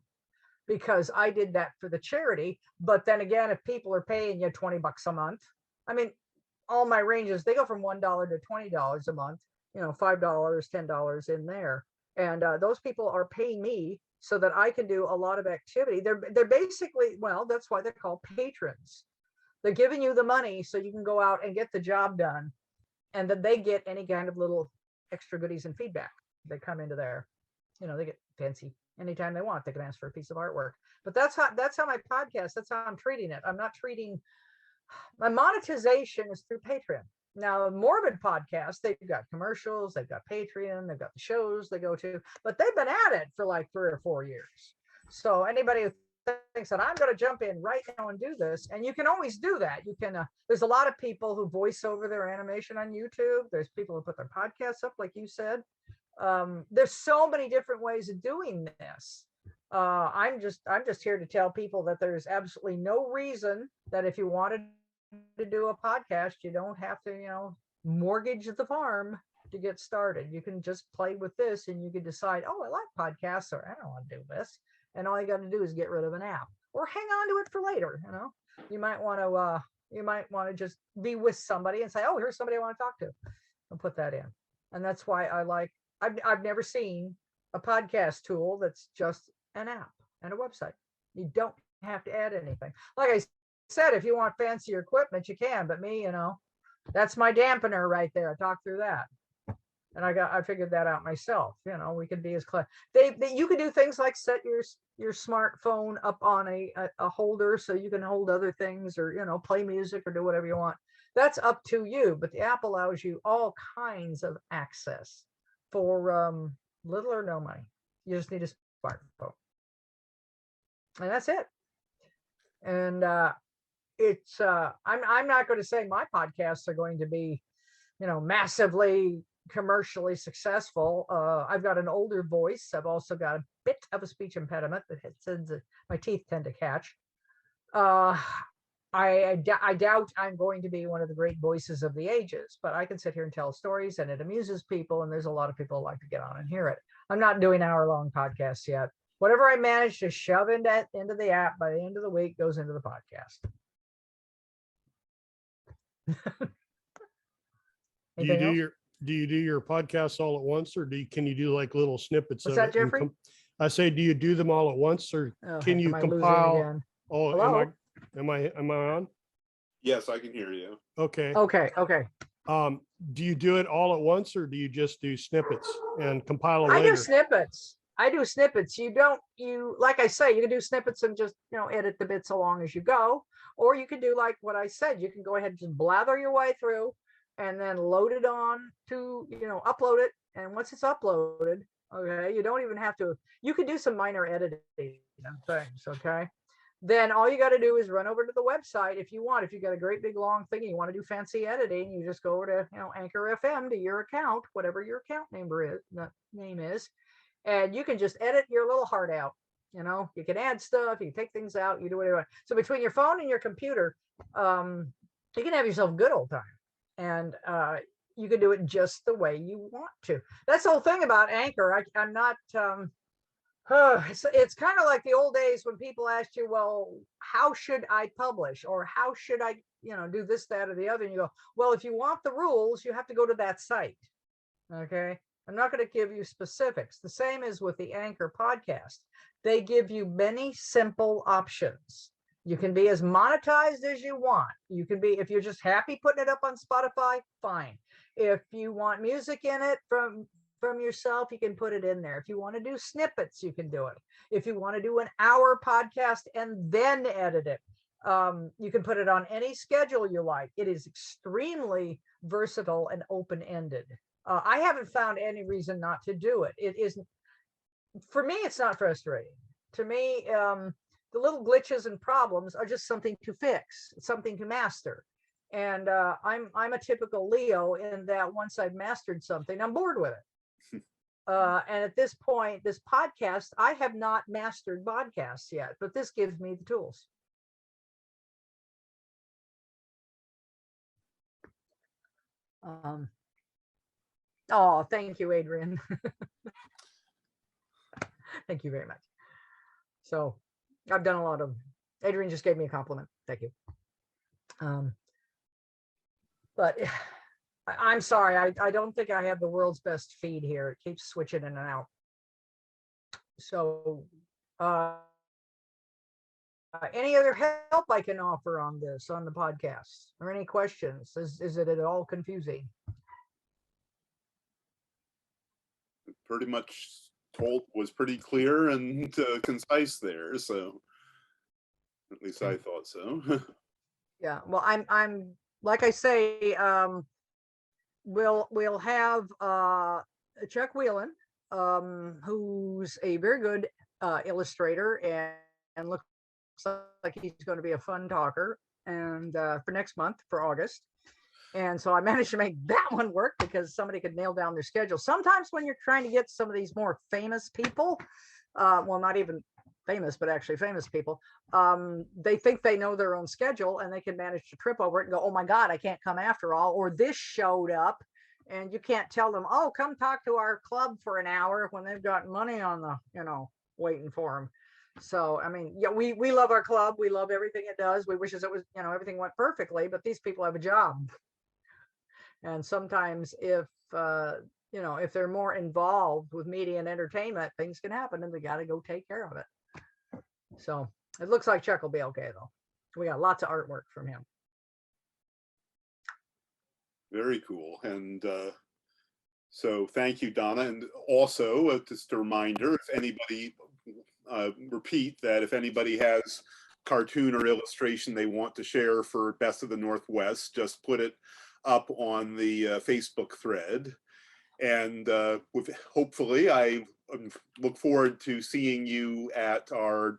S2: because I did that for the charity. But then again, if people are paying you $20 a month, I mean, all my ranges, they go from $1 to $20 a month, $5, $10 in there. And those people are paying me so that I can do a lot of activity. They're basically, well, that's why they're called patrons. They're giving you the money so you can go out and get the job done, and then they get any kind of little extra goodies and feedback. They come into there, they get fancy anytime they want. They can ask for a piece of artwork. But that's how my podcast, that's how I'm treating it. I'm not treating, my monetization is through Patreon. Now, Morbid Podcast, they've got commercials, they've got Patreon, they've got the shows they go to, but they've been at it for like 3 or 4 years. So anybody who thinks that I'm going to jump in right now and do this, and you can always do that. You can, there's a lot of people who voice over their animation on YouTube. There's people who put their podcasts up, like you said. There's so many different ways of doing this. I'm just here to tell people that there's absolutely no reason that if you wanted to do a podcast, you don't have to, mortgage the farm to get started. You can just play with this and you can decide, oh, I like podcasts, or I don't want to do this. And all you got to do is get rid of an app or hang on to it for later. You might want to just be with somebody and say, oh, here's somebody I want to talk to, and put that in. And that's why I've never seen a podcast tool that's just an app and a website. You don't have to add anything. Like I said, if you want fancy equipment, you can, but me, that's my dampener right there. I talked through that. And I figured that out myself. We could be as clever. You could do things like set your smartphone up on a holder so you can hold other things, or play music or do whatever you want. That's up to you. But the app allows you all kinds of access for little or no money. You just need a smartphone, and that's it. And it's I'm not going to say my podcasts are going to be, massively commercially successful. I've got an older voice. I've also got a bit of a speech impediment that my teeth tend to catch. I doubt I'm going to be one of the great voices of the ages, but I can sit here and tell stories, and it amuses people, and there's a lot of people who like to get on and hear it. I'm not doing hour-long podcasts yet. Whatever I manage to shove into the app by the end of the week goes into the podcast.
S4: Do you do your podcasts all at once, or can you do like little snippets
S2: What's
S4: of
S2: that,
S4: it?
S2: Jeffrey?
S4: I say, do you do them all at once, or can you compile? Oh,
S2: hello?
S4: am I on?
S1: Yes, I can hear you.
S4: Okay.
S2: Okay.
S4: Do you do it all at once, or do you just do snippets and compile them later?
S2: I do snippets. Like I say, you can do snippets and just, edit the bits along as you go, or you can do like what I said. You can go ahead and just blather your way through and then load it on to, upload it. And once it's uploaded, okay, you don't even have to, you can do some minor editing things, okay? Then all you got to do is run over to the website if you want. If you got a great big long thing and you want to do fancy editing, you just go over to, Anchor FM to your account, whatever your account name is, and you can just edit your little heart out. You can add stuff, you can take things out, you do whatever you want. So between your phone and your computer, you can have yourself a good old time. And you can do it just the way you want to. That's the whole thing about Anchor. I'm not, it's kind of like the old days when people asked you, well, how should I publish? Or how should I, do this, that, or the other? And you go, well, if you want the rules, you have to go to that site. Okay. I'm not going to give you specifics. The same is with the Anchor podcast. They give you many simple options. You can be as monetized as you want. You can be, if you're just happy putting it up on Spotify, fine. If you want music in it from yourself, you can put it in there. If you want to do snippets, you can do it. If you want to do an hour podcast and then edit it, You can put it on any schedule you like. It is extremely versatile and open-ended. I haven't found any reason not to do it. It isn't, for me, it's not frustrating. To me, the little glitches and problems are just something to fix, something to master. And I'm a typical Leo in that once I've mastered something, I'm bored with it. And at this point, this podcast, I have not mastered podcasts yet, but this gives me the tools. Oh, thank you, Adrian. Thank you very much. So I've done a lot of, Adrian just gave me a compliment. Thank you. But I'm sorry, I don't think I have the world's best feed here. It keeps switching in and out. So any other help I can offer on this, on the podcast, or any questions? Is it at all confusing?
S1: Pretty much was pretty clear and concise there. So at least I thought so.
S2: Yeah, well, I'm like I say, we'll have Chuck Whelan, who's a very good illustrator and looks like he's going to be a fun talker, and for next month, for August. And so I managed to make that one work because somebody could nail down their schedule. Sometimes when you're trying to get some of these more famous people, well, not even famous, but actually famous people, they think they know their own schedule and they can manage to trip over it and go, oh my God, I can't come after all, or this showed up, and you can't tell them, oh, come talk to our club for an hour when they've got money on the, waiting for them. So, I mean, yeah, we love our club. We love everything it does. We wish it was, everything went perfectly, but these people have a job. And sometimes if they're more involved with media and entertainment, things can happen and they got to go take care of it. So it looks like Chuck will be okay, though. We got lots of artwork from him.
S1: Very cool. And so thank you, Donna. And also just a reminder, if anybody, repeat that if anybody has cartoon or illustration they want to share for Best of the Northwest, just put it up on the Facebook thread. And hopefully I look forward to seeing you at our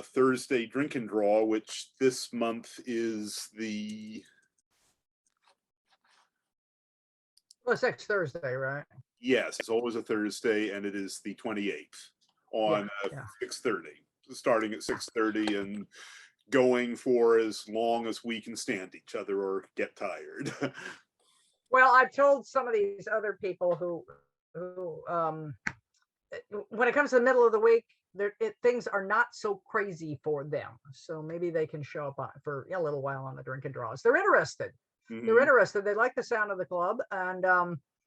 S1: Thursday drink and draw, which this month is the
S2: next Thursday, right?
S1: Yes, it's always a Thursday, and it is the 28th on 6:30, starting at 6:30 and going for as long as we can stand each other or get tired.
S2: Well, I've told some of these other people who when it comes to the middle of the week, things are not so crazy for them. So maybe they can show up for a little while on the drink and draws. They're interested. Mm-hmm. They're interested. They like the sound of the club. And,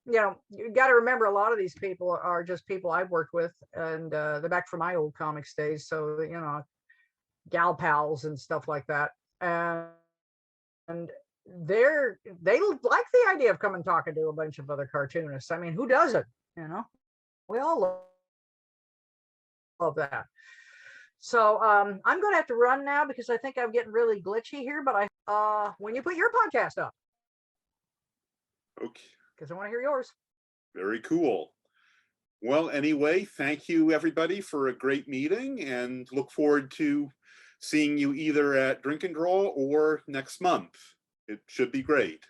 S2: you got to remember, a lot of these people are just people I've worked with, and they're back from my old comics days. So, gal pals and stuff like that. And they like the idea of coming talking to a bunch of other cartoonists. I mean, who doesn't? We all love that. So I'm going to have to run now because I think I'm getting really glitchy here. But when you put your podcast up,
S1: okay,
S2: because I want to hear yours.
S1: Very cool. Well, anyway, thank you everybody for a great meeting, and look forward to seeing you either at Drink and Draw or next month. It should be great.